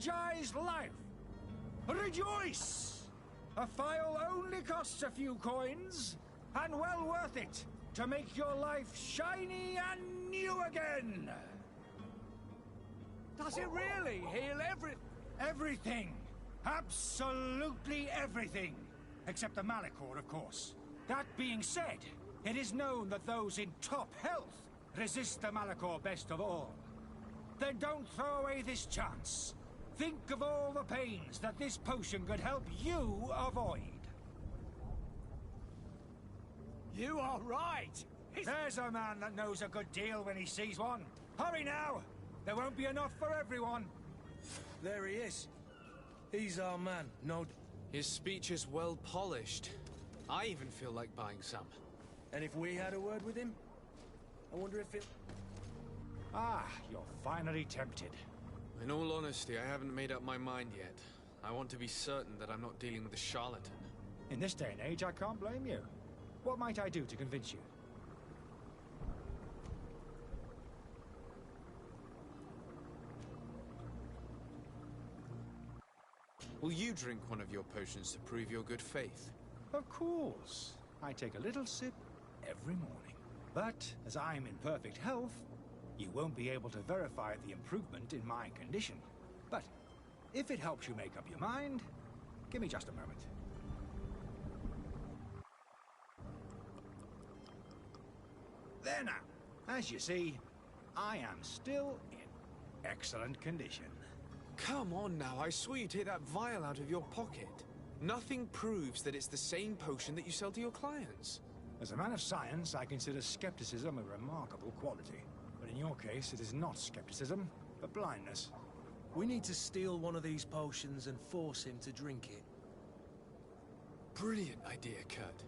energized life. Rejoice! A phial only costs a few coins, and well worth it to make your life shiny and new again. Does it really heal everything? Absolutely everything. Except the Malachor, of course. That being said, it is known that those in top health resist the Malachor best of all. Then don't throw away this chance. Think of all the pains that this potion could help you avoid. You are right! There's a man that knows a good deal when he sees one. Hurry now! There won't be enough for everyone. There he is. He's our man, no... His speech is well polished. I even feel like buying some. And if we had a word with him? I wonder if it... Ah, you're finally tempted. In all honesty, I haven't made up my mind yet. I want to be certain that I'm not dealing with a charlatan. In this day and age, I can't blame you. What might I do to convince you? Will you drink one of your potions to prove your good faith? Of course. I take a little sip every morning. But, as I'm in perfect health, you won't be able to verify the improvement in my condition. But, if it helps you make up your mind, give me just a moment. There now. As you see, I am still in excellent condition. Come on now, I swear you take that vial out of your pocket. Nothing proves that it's the same potion that you sell to your clients. As a man of science, I consider skepticism a remarkable quality. But in your case, it is not skepticism, but blindness. We need to steal one of these potions and force him to drink it. Brilliant idea, Kurt.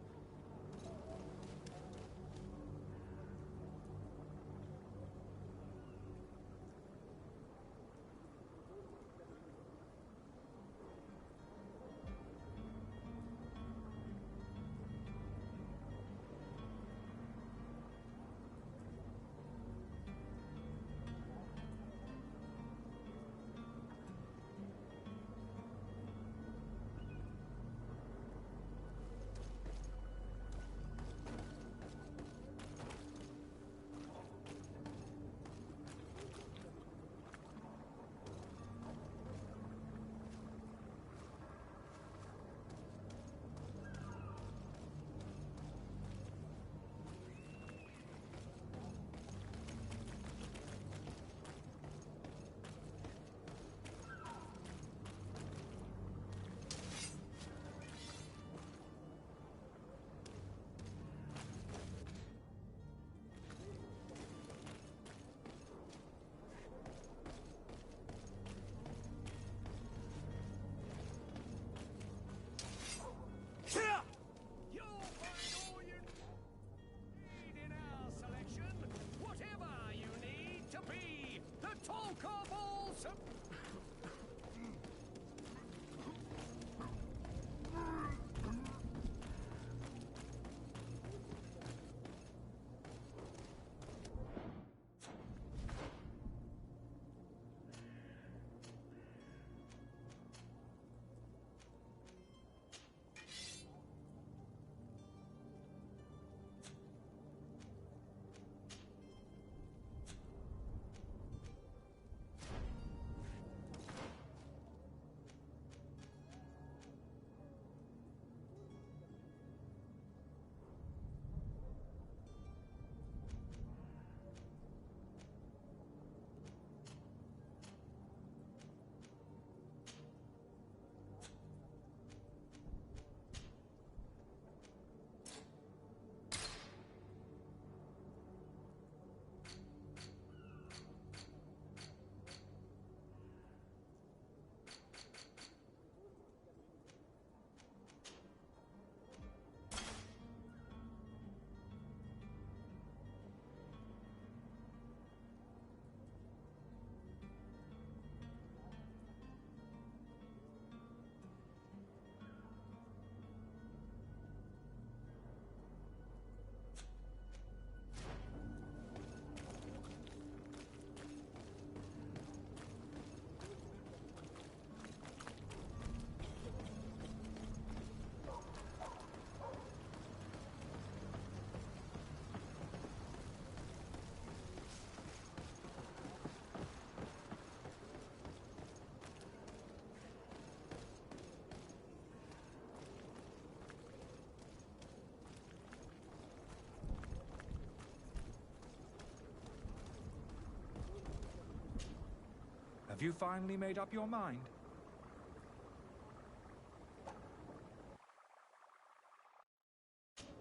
Have you finally made up your mind?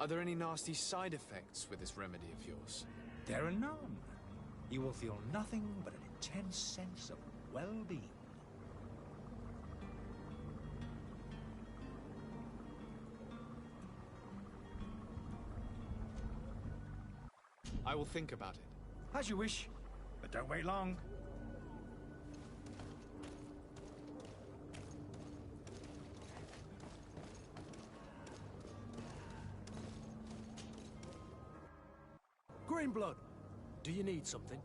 Are there any nasty side effects with this remedy of yours? There are none. You will feel nothing but an intense sense of well-being. I will think about it. As you wish, but don't wait long. Greenblood, do you need something?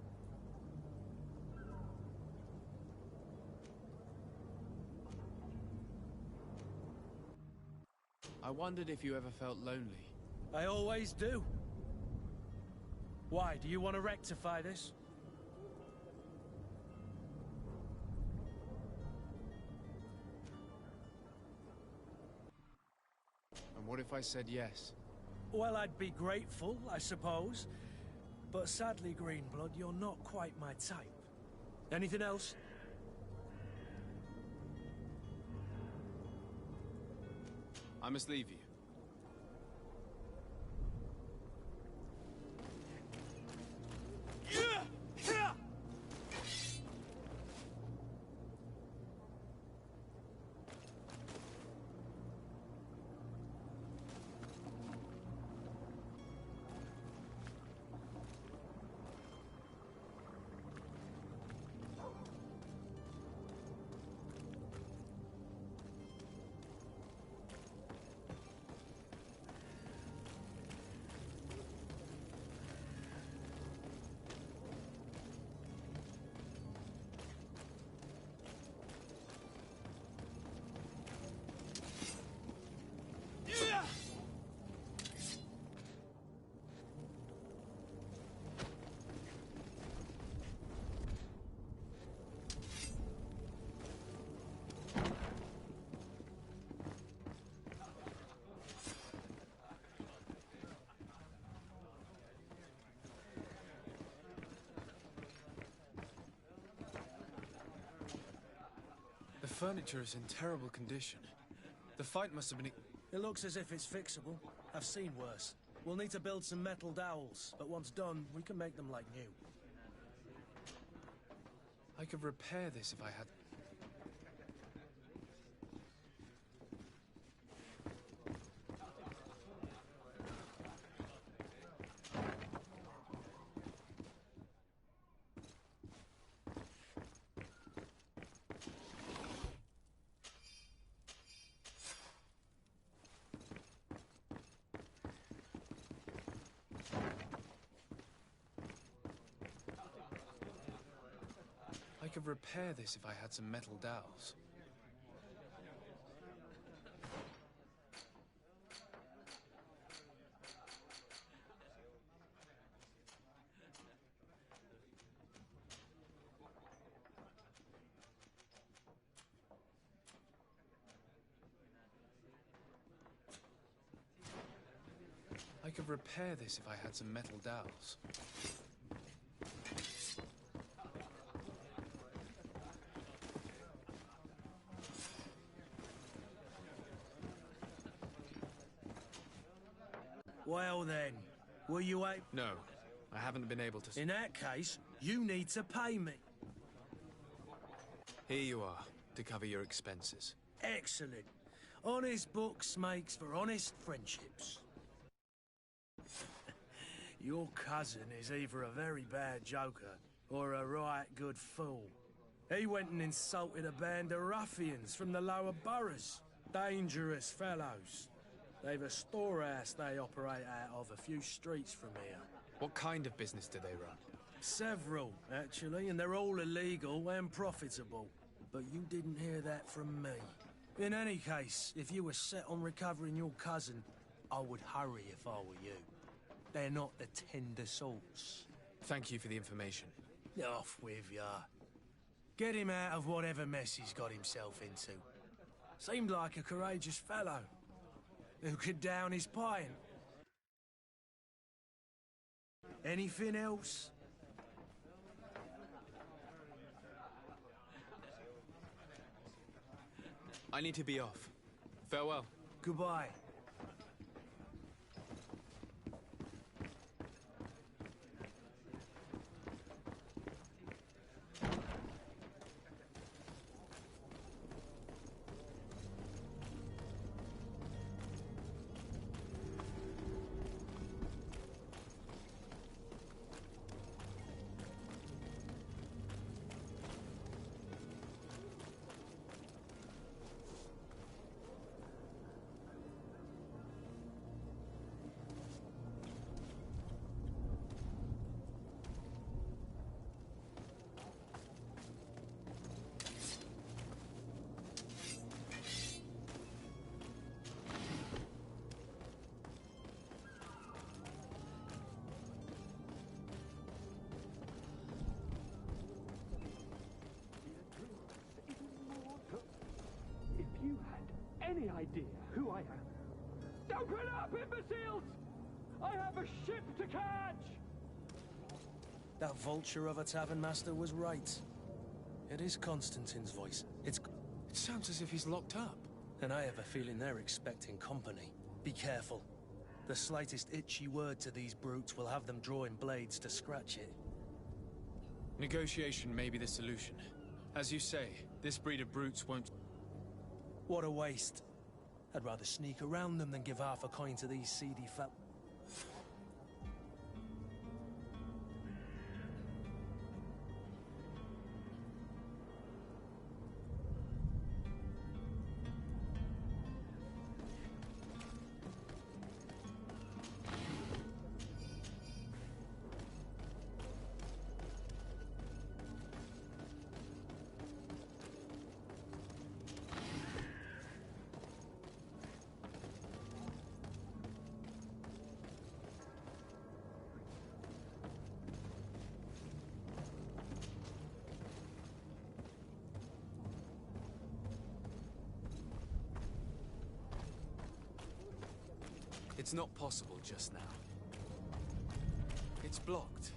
I wondered if you ever felt lonely. I always do. Why, do you want to rectify this? And what if I said yes? Well, I'd be grateful, I suppose. But sadly, Greenblood, you're not quite my type. Anything else? I must leave you. The furniture is in terrible condition. The fight must have been... It looks as if it's fixable. I've seen worse. We'll need to build some metal dowels, but once done, we can make them like new. I could repair this if I had... I could repair this if I had some metal dowels. I could repair this if I had some metal dowels. Well then, were you able... No, I haven't been able to... In that case, you need to pay me. Here you are, to cover your expenses. Excellent. Honest books makes for honest friendships. Your cousin is either a very bad joker or a right good fool. He went and insulted a band of ruffians from the lower boroughs. Dangerous fellows. They've a storehouse they operate out of a few streets from here. What kind of business do they run? Several, actually, and they're all illegal and profitable. But you didn't hear that from me. In any case, if you were set on recovering your cousin, I would hurry if I were you. They're not the tender sorts. Thank you for the information. Off with ya. Get him out of whatever mess he's got himself into. Seemed like a courageous fellow who could down his pint. Anything else? I need to be off. Farewell. Goodbye. Any idea who I am? Open up, imbeciles! I have a ship to catch! That vulture of a tavern master was right. It is Constantine's voice. It sounds as if he's locked up. And I have a feeling they're expecting company. Be careful. The slightest itchy word to these brutes will have them drawing blades to scratch it. Negotiation may be the solution. As you say, this breed of brutes won't... What a waste. I'd rather sneak around them than give half a coin to these seedy fel... It's not possible just now. It's blocked.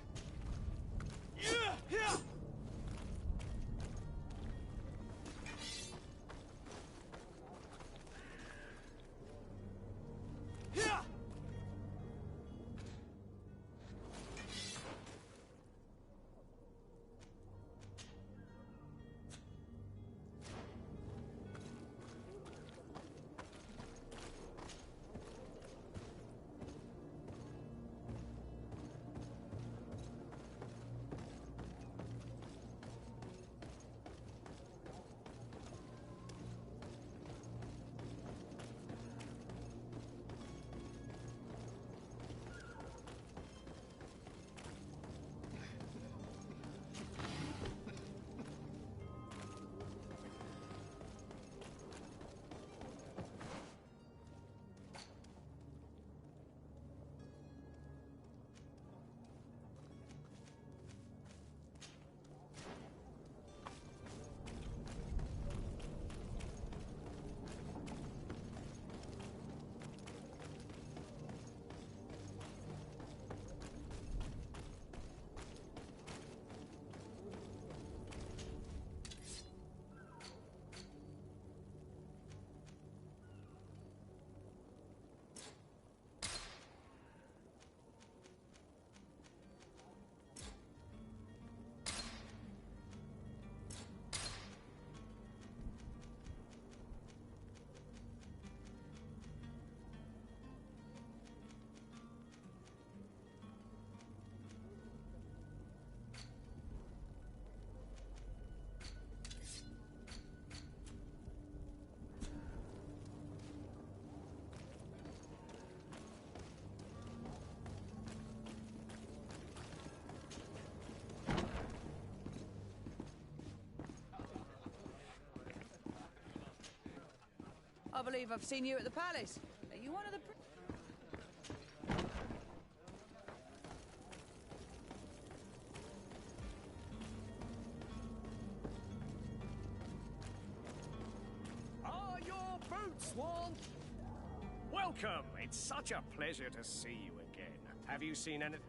I believe I've seen you at the palace. Are you one of the... Are your boots warm? Welcome. It's such a pleasure to see you again. Have you seen anything?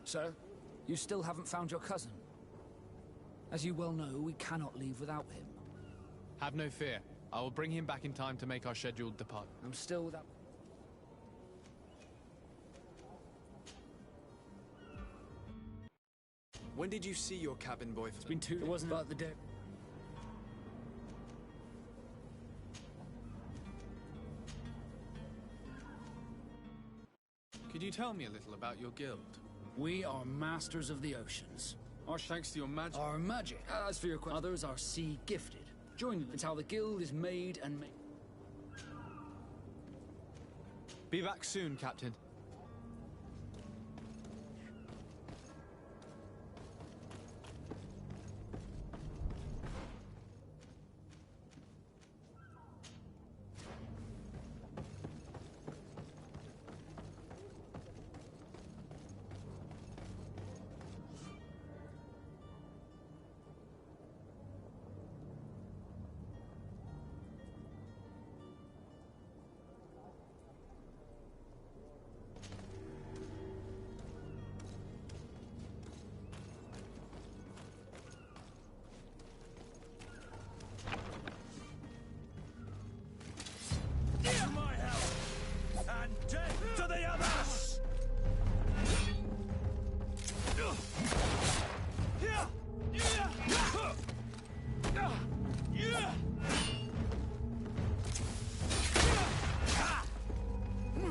Sir, you still haven't found your cousin. As you well know, we cannot leave without him. Have no fear. I will bring him back in time to make our scheduled departure. I'm still without... When did you see your cabin boy? It's been 2 days. It wasn't about the day. Could you tell me a little about your guild? We are masters of the oceans. Our thanks to your magic. Our magic. As for your question, others are sea gifted. Join them. It's how the guild is made and made. Be back soon, Captain.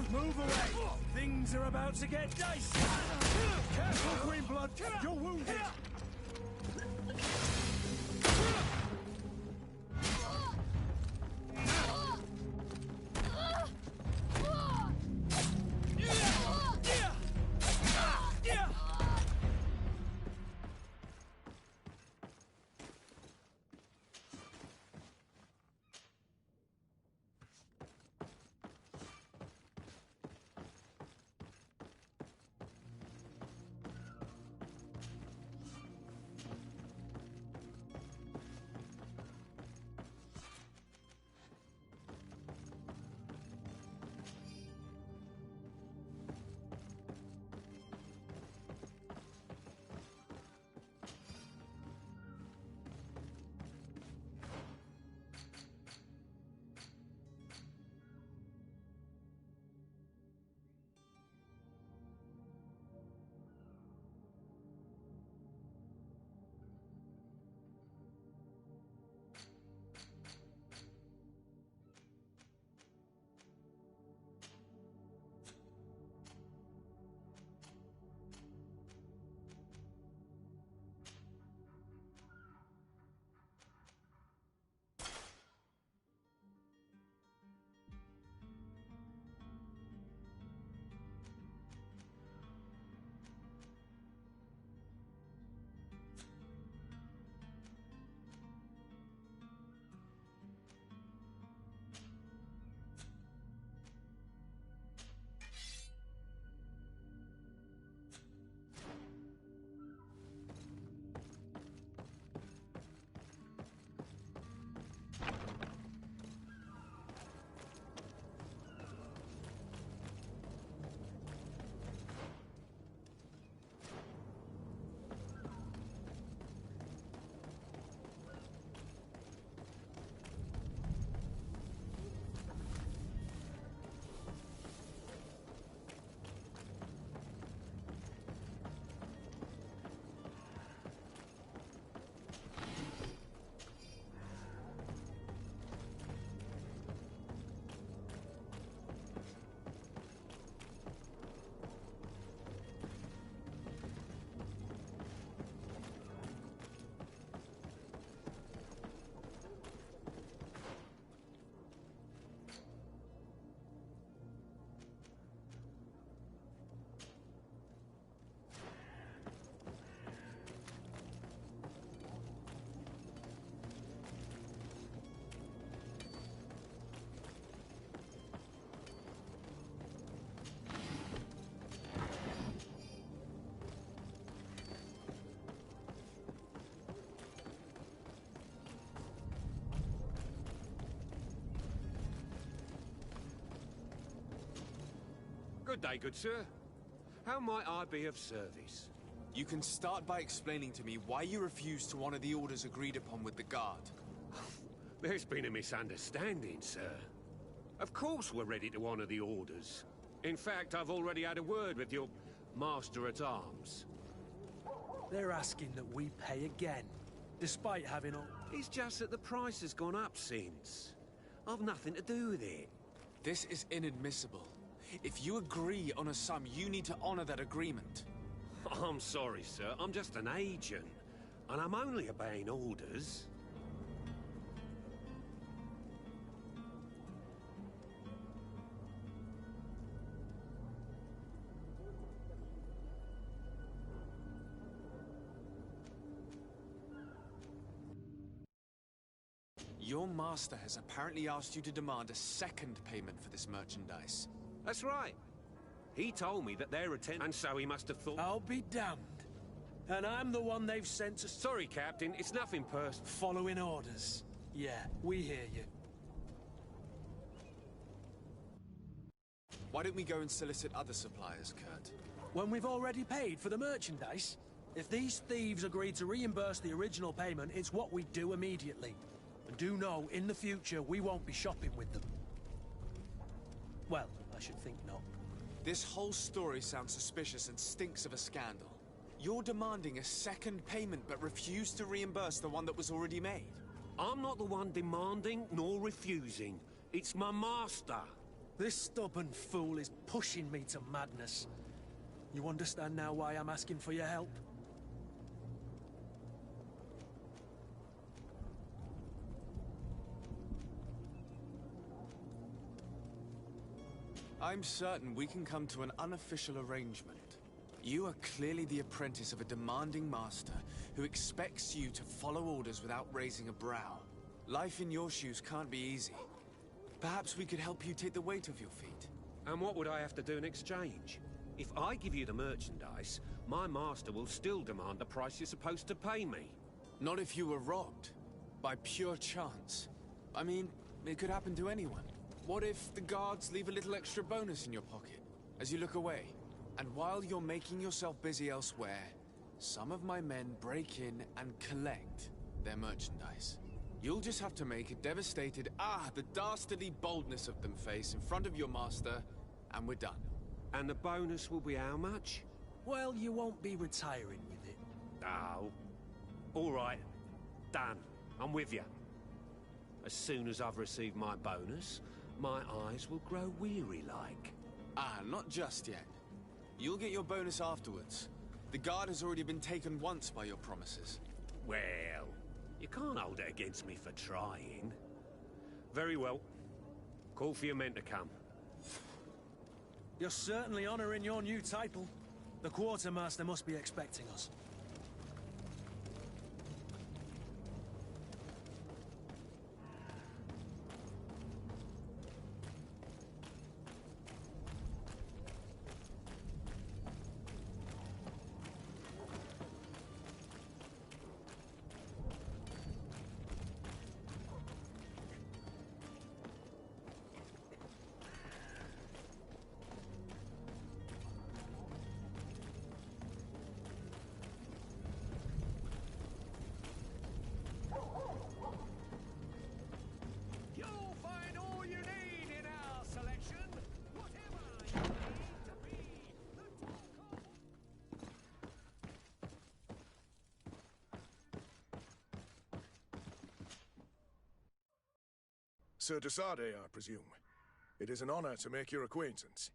Move away! Things are about to get dicey! Careful, Greenblood! You're wounded! Good day, good sir. How might I be of service? You can start by explaining to me why you refused to honor the orders agreed upon with the guard. There's been a misunderstanding, sir. Of course we're ready to honor the orders. In fact, I've already had a word with your master-at-arms. They're asking that we pay again, despite having all... It's just that the price has gone up since. I've nothing to do with it. This is inadmissible. If you agree on a sum, you need to honor that agreement. I'm sorry, sir. I'm just an agent. And I'm only obeying orders. Your master has apparently asked you to demand a second payment for this merchandise. That's right. He told me that they're and so he must have thought... I'll be damned. And I'm the one they've sent to... Sorry, Captain. It's nothing personal. Following orders. Yeah, we hear you. Why don't we go and solicit other suppliers, Kurt? When we've already paid for the merchandise? If these thieves agree to reimburse the original payment, it's what we do immediately. And do know, in the future, we won't be shopping with them. Well, I should think not. This whole story sounds suspicious and stinks of a scandal. You're demanding a second payment but refuse to reimburse the one that was already made. I'm not the one demanding nor refusing. It's my master. This stubborn fool is pushing me to madness. You understand now why I'm asking for your help? I'm certain we can come to an unofficial arrangement. You are clearly the apprentice of a demanding master who expects you to follow orders without raising a brow. Life in your shoes can't be easy. Perhaps we could help you take the weight off your feet. And what would I have to do in exchange? If I give you the merchandise, my master will still demand the price you're supposed to pay me. Not if you were robbed. By pure chance. I mean, it could happen to anyone. What if the guards leave a little extra bonus in your pocket as you look away? And while you're making yourself busy elsewhere, some of my men break in and collect their merchandise. You'll just have to make a devastated, the dastardly boldness of them face in front of your master, and we're done. And the bonus will be how much? Well, you won't be retiring with it. Oh. All right. Done. I'm with you. As soon as I've received my bonus, my eyes will grow weary-like. Not just yet. You'll get your bonus afterwards. The guard has already been taken once by your promises. Well, you can't hold it against me for trying. Very well. Call for your men to come. You're certainly honoring your new title. The quartermaster must be expecting us. Sir Desade, I presume. It is an honor to make your acquaintance.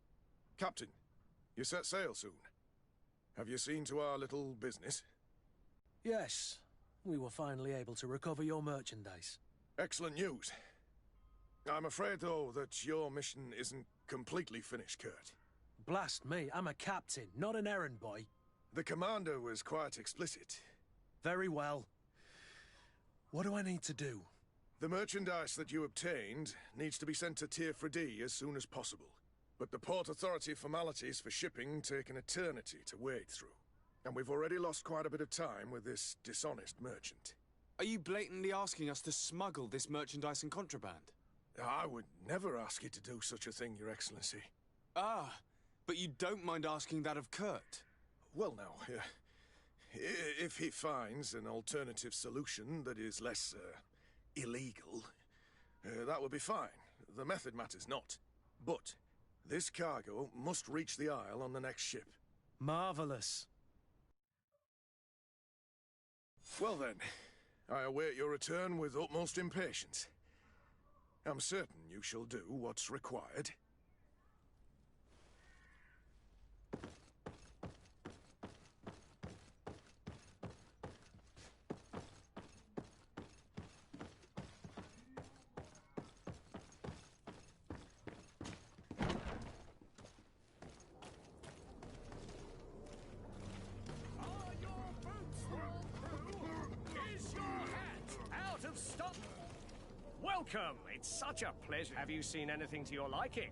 Captain, you set sail soon. Have you seen to our little business? Yes. We were finally able to recover your merchandise. Excellent news. I'm afraid, though, that your mission isn't completely finished, Kurt. Blast me, I'm a captain, not an errand boy. The commander was quite explicit. Very well. What do I need to do? The merchandise that you obtained needs to be sent to Tier 4D as soon as possible. But the Port Authority formalities for shipping take an eternity to wade through. And we've already lost quite a bit of time with this dishonest merchant. Are you blatantly asking us to smuggle this merchandise and contraband? I would never ask you to do such a thing, Your Excellency. But you don't mind asking that of Kurt? Well, now, if he finds an alternative solution that is less, illegal, that would be fine. The method matters not. But this cargo must reach the Isle on the next ship. Marvelous. Well then, I await your return with utmost impatience. I'm certain you shall do what's required. Are your boots all through? Is your hat out of stock? Welcome! It's such a pleasure. Have you seen anything to your liking?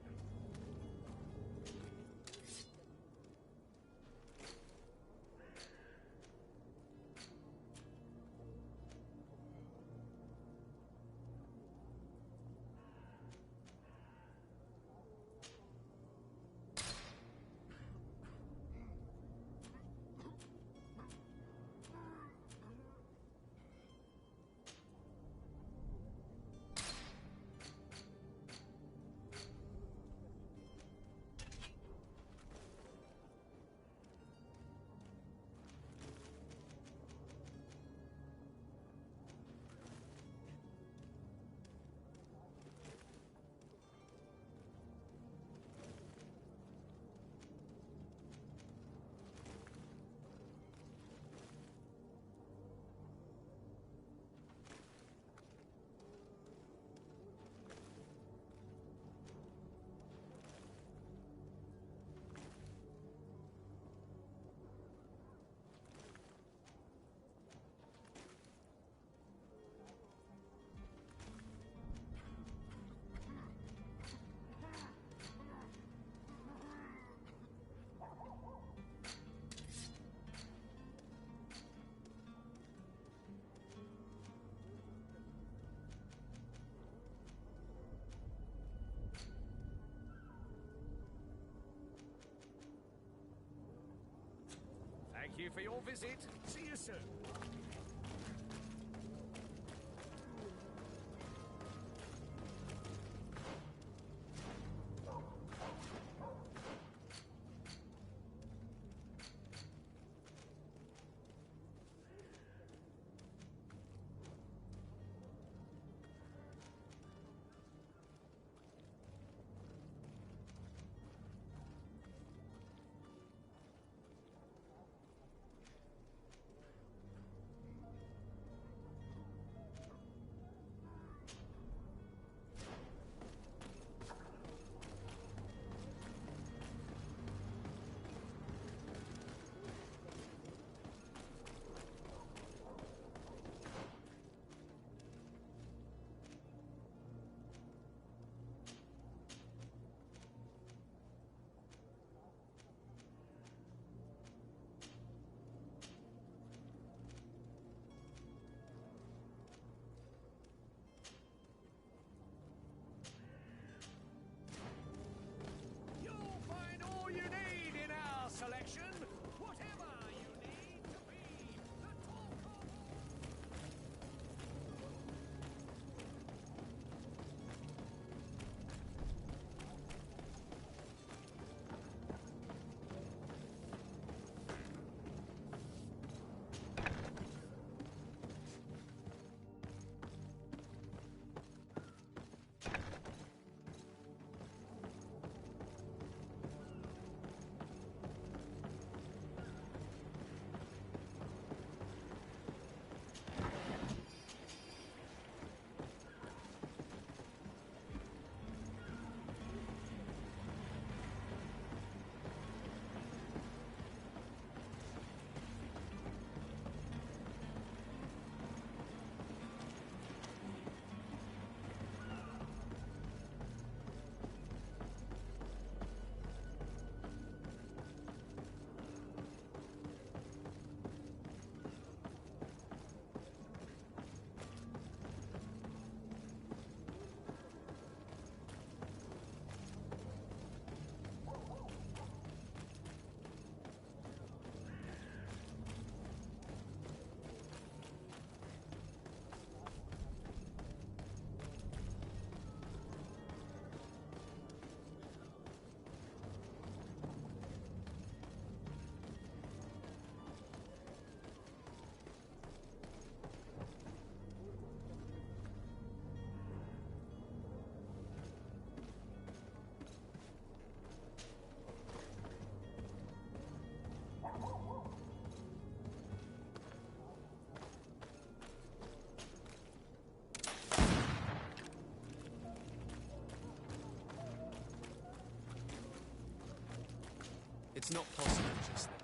Thank you for your visit. See you soon. It's not possible just then.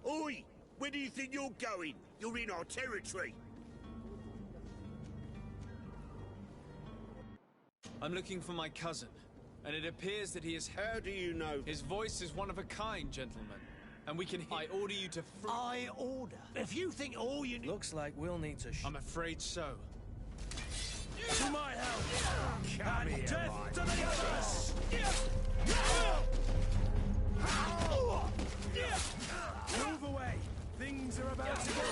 Oi! Where do you think you're going? You're in our territory. I'm looking for my cousin, and it appears that he is... How do you know? His voice is one of a kind, gentlemen. And we can... I order you to... I order? If you think all you need... Looks like we'll need to... I'm afraid so. To my help! Come here, Death to the others! Move away! Things are about to get...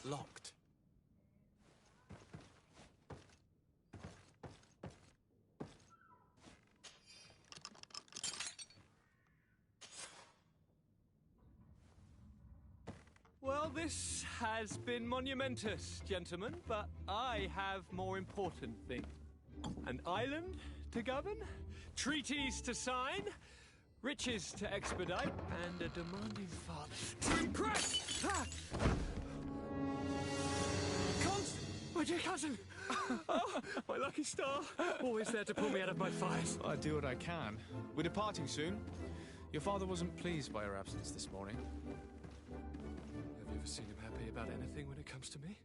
Locked. Well, this has been monumentous, gentlemen, but I have more important things. An island to govern, treaties to sign, riches to expedite, and a demanding father to impress! Ha! My dear cousin! Oh, my lucky star! Always there to pull me out of my fires. I do what I can. We're departing soon. Your father wasn't pleased by your absence this morning. Have you ever seen him happy about anything when it comes to me?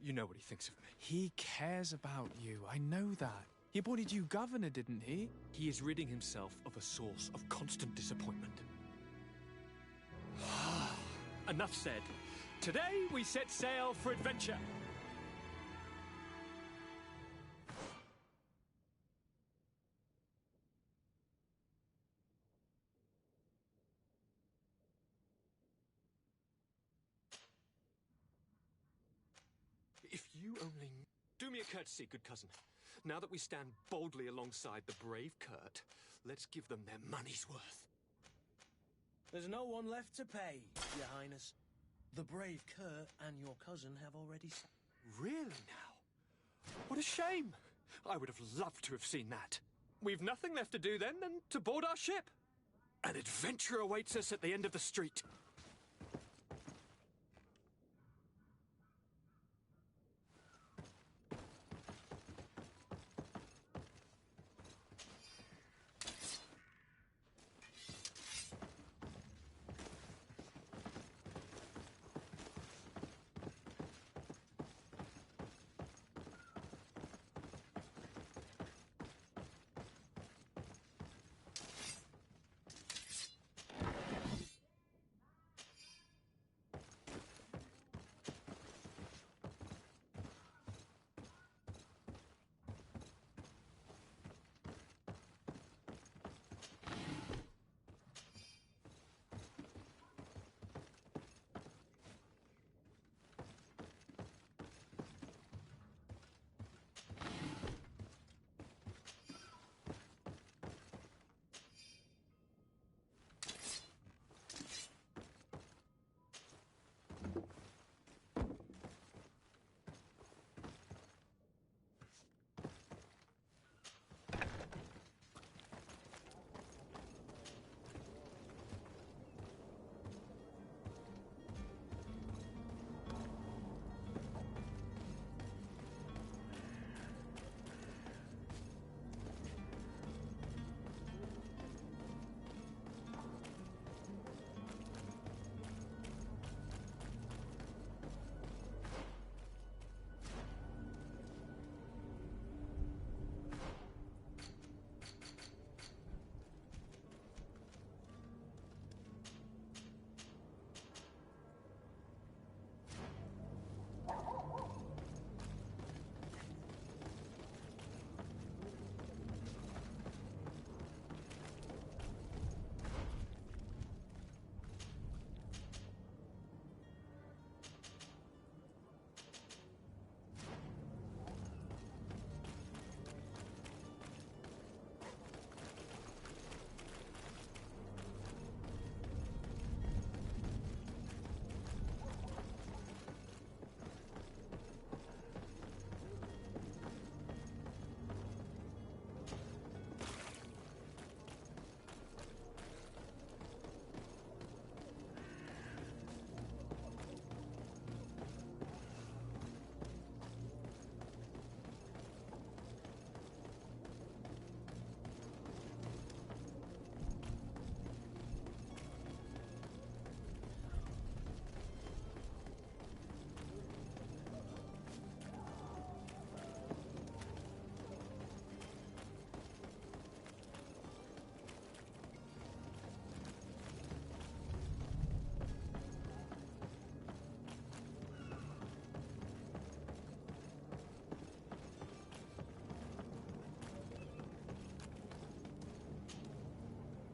You know what he thinks of me. He cares about you. I know that. He appointed you governor, didn't he? He is ridding himself of a source of constant disappointment. Enough said. Today we set sail for adventure. Do me a courtesy, good cousin. Now that we stand boldly alongside the brave Kurt, let's give them their money's worth. There's no one left to pay, Your Highness. The brave Kurt and your cousin have already... Really now? What a shame. I would have loved to have seen that. We've nothing left to do then than to board our ship. An adventure awaits us at the end of the street.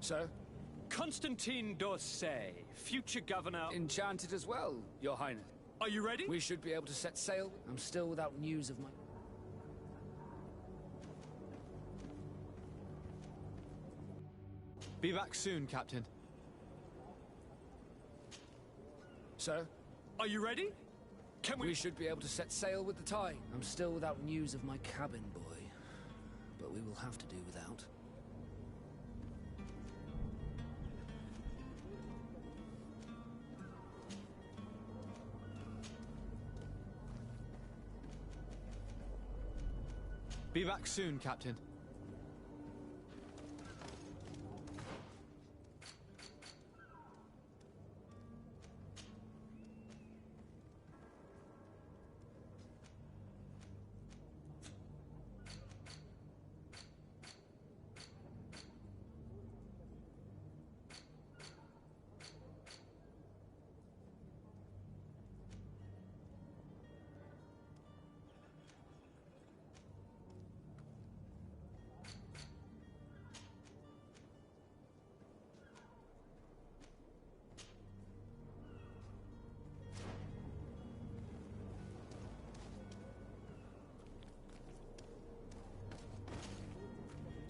Sir? Constantine d'Orsay, future governor... Enchanted as well, Your Highness. Are you ready? We should be able to set sail. I'm still without news of my... Be back soon, Captain. Sir? Are you ready? Can we... We should be able to set sail with the tide. I'm still without news of my cabin boy. But we will have to do without. Be back soon, Captain.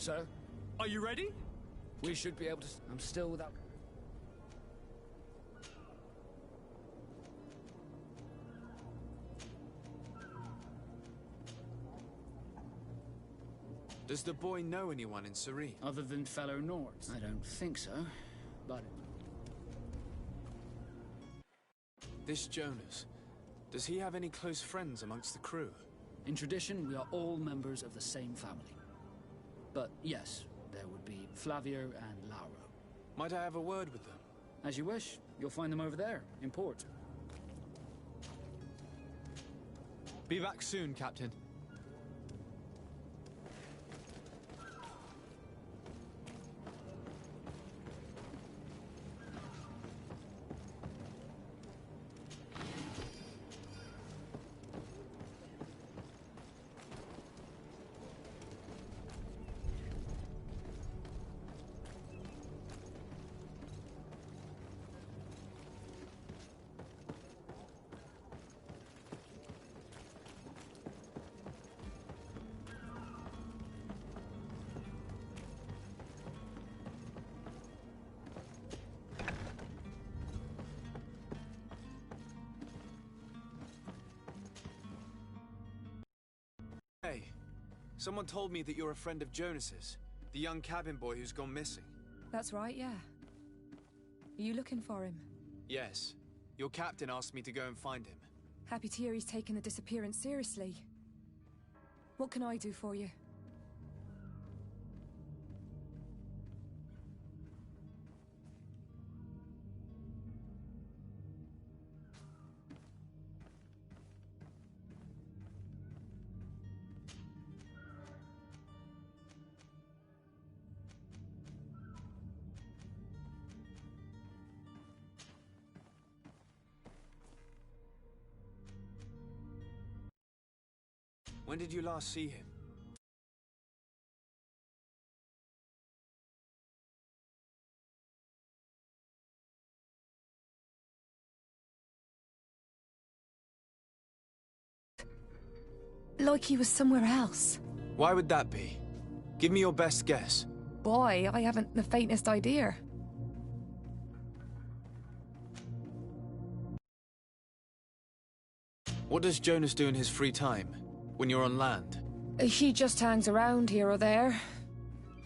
Sir? Are you ready? We should be able to... I'm still without... Does the boy know anyone in Serene? Other than fellow Nords? I don't think so, but... This Jonas, does he have any close friends amongst the crew? In tradition, we are all members of the same family. But yes, there would be Flavio and Lauro. Might I have a word with them? As you wish. You'll find them over there, in port. Be back soon, Captain. Hey, someone told me that you're a friend of Jonas's, the young cabin boy who's gone missing. That's right, yeah. Are you looking for him? Yes. Your captain asked me to go and find him. Happy to hear he's taken the disappearance seriously. What can I do for you? When did you last see him? Like he was somewhere else. Why would that be? Give me your best guess. Boy, I haven't the faintest idea. What does Jonas do in his free time, when you're on land? He just hangs around here or there.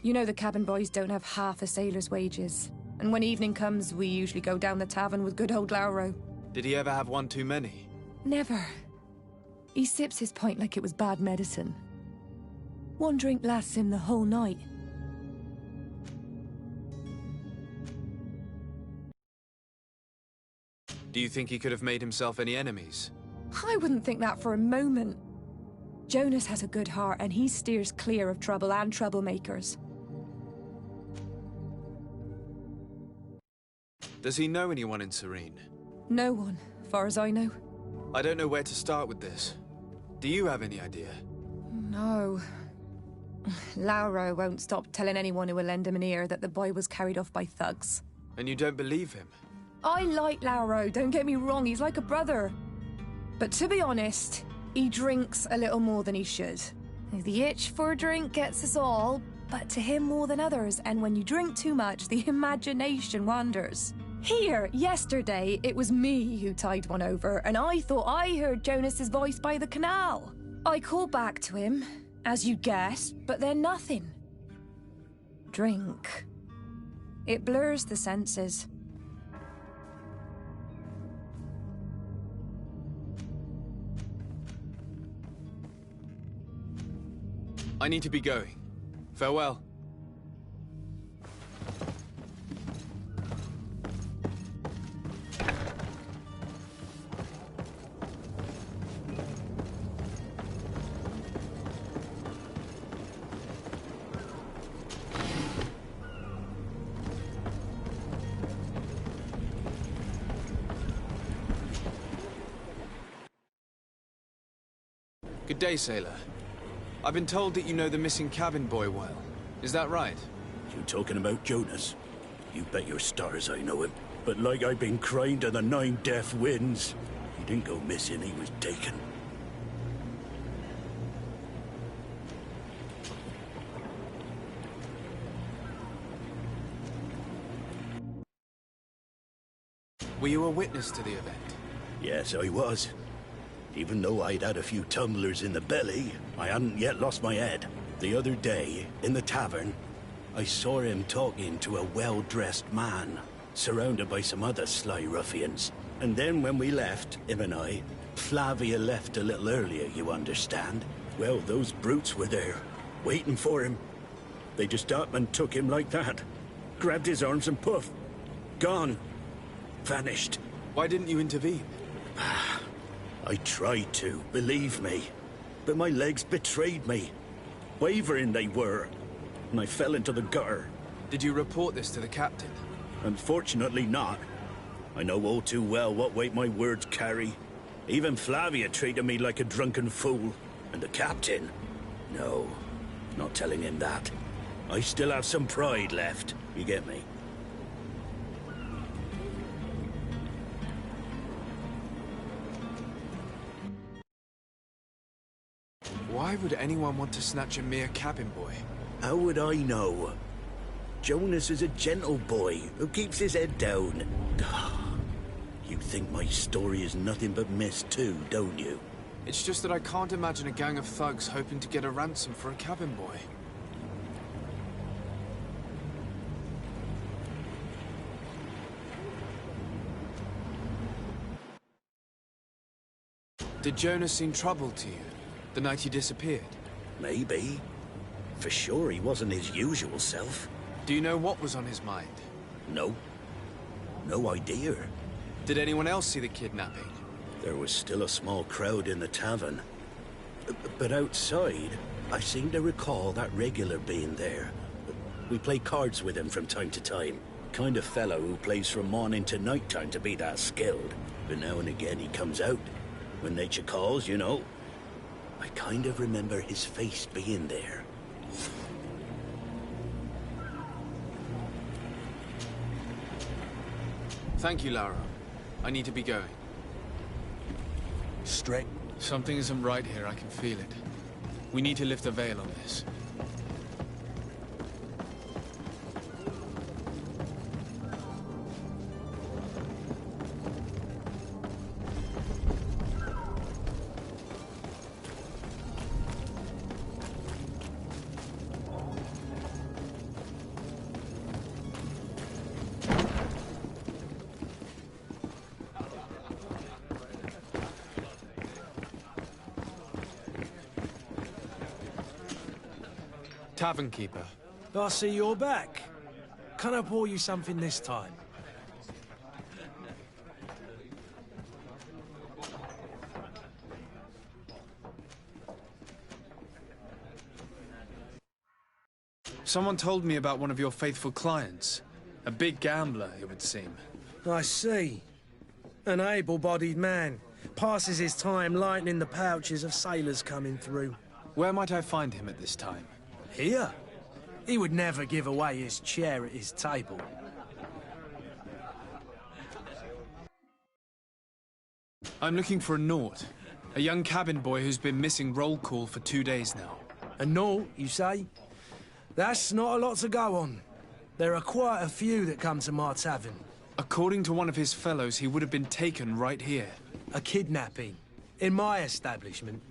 You know the cabin boys don't have half a sailor's wages. And when evening comes, we usually go down the tavern with good old Lauro. Did he ever have one too many? Never. He sips his pint like it was bad medicine. One drink lasts him the whole night. Do you think he could have made himself any enemies? I wouldn't think that for a moment. Jonas has a good heart and he steers clear of trouble and troublemakers. Does he know anyone in Serene? No one, far as I know. I don't know where to start with this. Do you have any idea? No. Lauro won't stop telling anyone who will lend him an ear that the boy was carried off by thugs. And you don't believe him? I like Lauro, don't get me wrong, he's like a brother. But to be honest, he drinks a little more than he should. The itch for a drink gets us all, but to him more than others, and when you drink too much, the imagination wanders. Here, yesterday, it was me who tied one over, and I thought I heard Jonas's voice by the canal. I called back to him, as you guessed, but then nothing. Drink. It blurs the senses. I need to be going. Farewell. Good day, sailor. I've been told that you know the missing cabin boy well. Is that right? You talking about Jonas? You bet your stars I know him. But like I've been crying to the 9 deaf winds, he didn't go missing, he was taken. Were you a witness to the event? Yes, I was. Even though I'd had a few tumblers in the belly, I hadn't yet lost my head. The other day, in the tavern, I saw him talking to a well-dressed man, surrounded by some other sly ruffians. And then when we left, him and I, Flavia left a little earlier, you understand? Well, those brutes were there, waiting for him. They just up and took him like that. Grabbed his arms and poof. Gone. Vanished. Why didn't you intervene? I tried to, believe me. But my legs betrayed me. Wavering they were. And I fell into the gutter. Did you report this to the captain? Unfortunately not. I know all too well what weight my words carry. Even Flavia treated me like a drunken fool. And the captain? No, not telling him that. I still have some pride left, you get me? Why would anyone want to snatch a mere cabin boy? How would I know? Jonas is a gentle boy who keeps his head down. You think my story is nothing but mist too, don't you? It's just that I can't imagine a gang of thugs hoping to get a ransom for a cabin boy. Did Jonas seem troubled to you, the night he disappeared? Maybe. For sure he wasn't his usual self. Do you know what was on his mind? No. No idea. Did anyone else see the kidnapping? There was still a small crowd in the tavern. But outside, I seem to recall that regular being there. We play cards with him from time to time. Kind of fellow who plays from morning to night time to be that skilled. But now and again he comes out. When nature calls, you know. I kind of remember his face being there. Thank you, Lara. I need to be going. Straight. Something isn't right here, I can feel it. We need to lift the veil on this. Tavern keeper. I see you're back. Can I pour you something this time? Someone told me about one of your faithful clients. A big gambler, it would seem. I see. An able-bodied man. Passes his time lightening the pouches of sailors coming through. Where might I find him at this time? Here? He would never give away his chair at his table. I'm looking for a Nort. A young cabin boy who's been missing roll call for 2 days now. A Nort, you say? That's not a lot to go on. There are quite a few that come to my tavern. According to one of his fellows, he would have been taken right here. A kidnapping? In my establishment?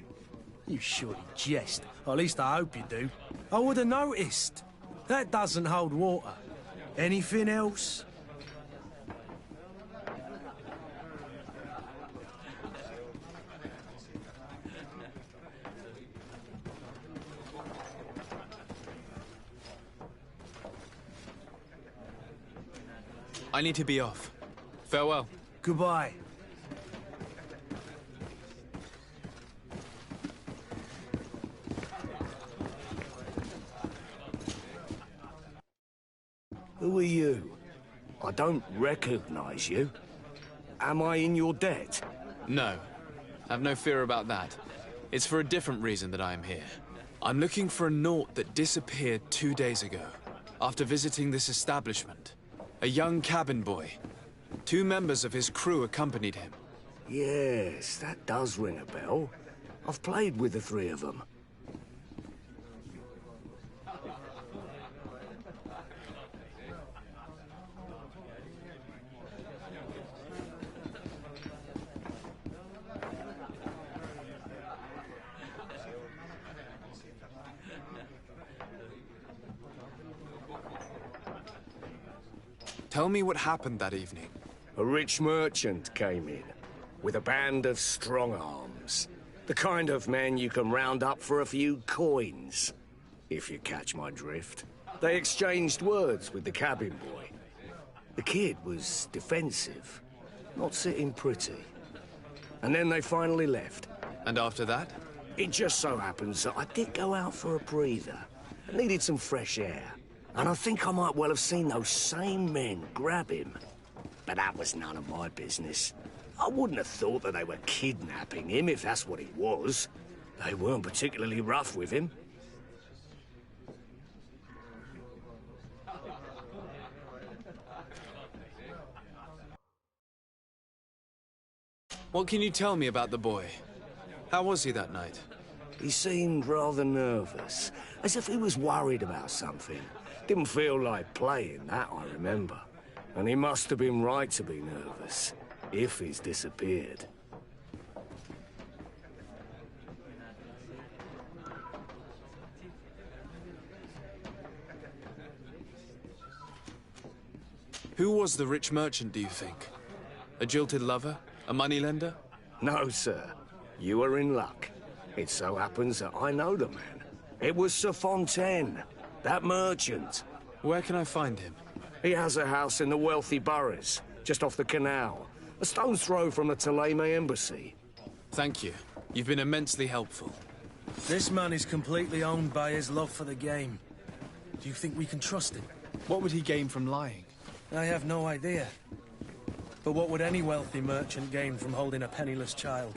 You surely jest. Or at least I hope you do. I would have noticed. That doesn't hold water. Anything else? I need to be off. Farewell. Goodbye. Who are you? I don't recognize you. Am I in your debt? No. Have no fear about that. It's for a different reason that I am here. I'm looking for a Nort that disappeared 2 days ago, after visiting this establishment. A young cabin boy. 2 members of his crew accompanied him. Yes, that does ring a bell. I've played with the 3 of them. Tell me what happened that evening. A rich merchant came in, with a band of strong arms. The kind of men you can round up for a few coins, if you catch my drift. They exchanged words with the cabin boy. The kid was defensive, not sitting pretty. And then they finally left. And after that? It just so happens that I did go out for a breather. I needed some fresh air. And I think I might well have seen those same men grab him. But that was none of my business. I wouldn't have thought that they were kidnapping him, if that's what it was. They weren't particularly rough with him. What can you tell me about the boy? How was he that night? He seemed rather nervous, as if he was worried about something. Didn't feel like playing, that I remember. And he must have been right to be nervous, if he's disappeared. Who was the rich merchant, do you think? A jilted lover? A moneylender? No, sir. You are in luck. It so happens that I know the man. It was Sir Fontaine, that merchant. Where can I find him? He has a house in the wealthy boroughs, just off the canal. A stone's throw from the Thélème embassy. Thank you. You've been immensely helpful. This man is completely owned by his love for the game. Do you think we can trust him? What would he gain from lying? I have no idea. But what would any wealthy merchant gain from holding a penniless child?